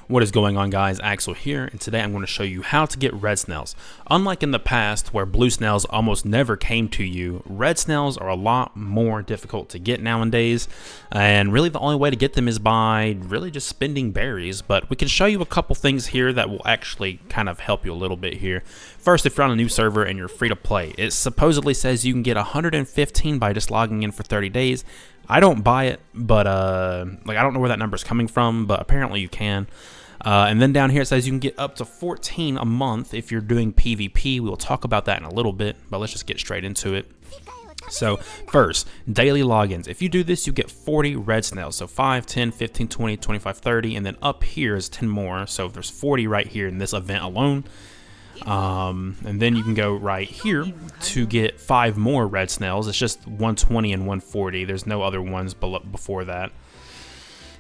What is going on, guys? Axel here, and today I'm going to show you how to get red snails. Unlike in the past where blue snails almost never came to you, red snails are a lot more difficult to get nowadays, and really the only way to get them is by really just spending berries. But we can show you a couple things here that will actually kind of help you a little bit here. First, if you're on a new server and you're free to play, it supposedly says you can get 115 by just logging in for 30 days. I don't buy it, but I don't know where that number is coming from, but apparently you can. And then down here it says you can get up to 14 a month if you're doing PvP. We'll talk about that in a little bit, but let's just get straight into it. So first, daily logins. If you do this, you get 40 red snails. So 5, 10, 15, 20, 25, 30, and then up here is 10 more. So there's 40 right here in this event alone. And then you can go right here to get 5 more red snails. It's just 120 and 140. There's no other ones before that.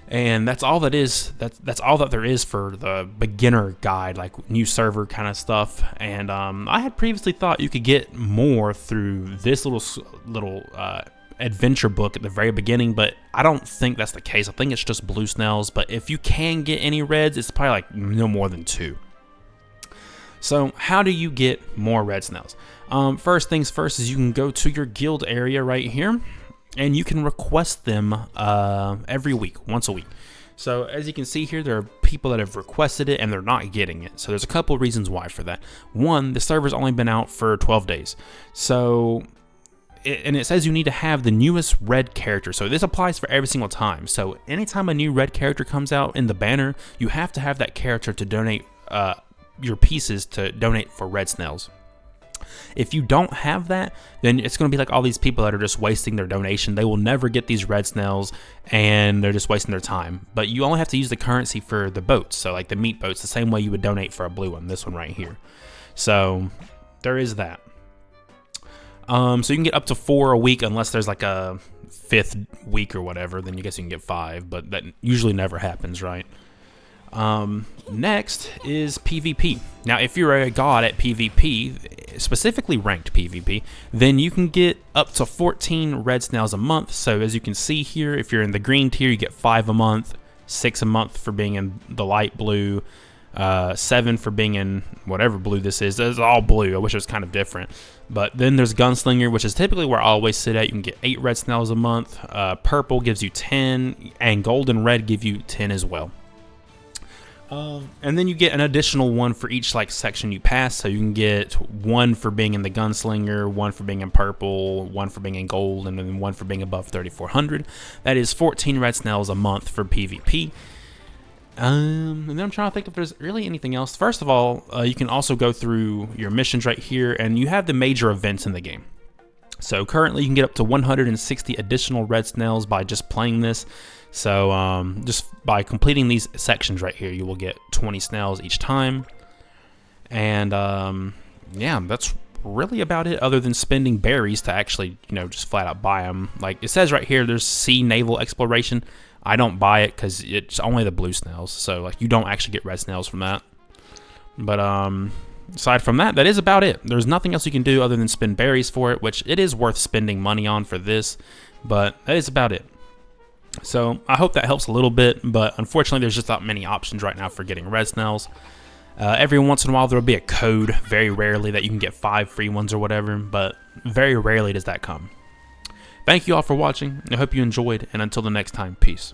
And that's all that is. That's all that there is for the beginner guide, like new server kind of stuff. And I had previously thought you could get more through this little adventure book at the very beginning, but I don't think that's the case. I think it's just blue snails. But if you can get any reds, it's probably like no more than 2. So how do you get more red snails? First things first is you can go to your guild area right here, and you can request them every week, once a week. So as you can see here, there are people that have requested it and they're not getting it. So there's a couple of reasons why for that. One, the server's only been out for 12 days. So it says you need to have the newest red character. So this applies for every single time. So anytime a new red character comes out in the banner, you have to have that character to donate your pieces to donate for red snails. If you don't have that, then it's going to be like all these people that are just wasting their donation. They will never get these red snails and they're just wasting their time. But you only have to use the currency for the boats, so like the meat boats, the same way you would donate for a blue one, this one right here. So there is that. So you can get up to 4 a week unless there's like a 5th week or whatever, then you guess you can get 5, but that usually never happens, right? Next is PvP. Now, if you're a god at PvP, specifically ranked PvP, then you can get up to 14 red snails a month. So as you can see here, if you're in the green tier, you get 5 a month, 6 a month for being in the light blue, 7 for being in whatever blue this is. It's all blue. I wish it was kind of different. But then there's Gunslinger, which is typically where I always sit at. You can get 8 red snails a month. Purple gives you 10, and gold and red give you 10 as well. And then you get an additional 1 for each like section you pass. So you can get 1 for being in the Gunslinger, 1 for being in purple, 1 for being in gold, and then 1 for being above 3,400. That is 14 red snails a month for PvP. And then I'm trying to think if there's really anything else. First of all, you can also go through your missions right here, and you have the major events in the game. So currently you can get up to 160 additional red snails by just playing this. So just by completing these sections right here, you will get 20 snails each time. And yeah, that's really about it, other than spending berries to actually, just flat out buy them. Like it says right here, there's sea naval exploration. I don't buy it because it's only the blue snails. So like you don't actually get red snails from that. But aside from that, that is about it. There's nothing else you can do other than spend berries for it, which it is worth spending money on for this. But that is about it. So I hope that helps a little bit, but unfortunately there's just not many options right now for getting red snails. Every once in a while there will be a code, very rarely, that you can get 5 free ones or whatever, but very rarely does that come. Thank you all for watching. I hope you enjoyed, and until the next time, peace.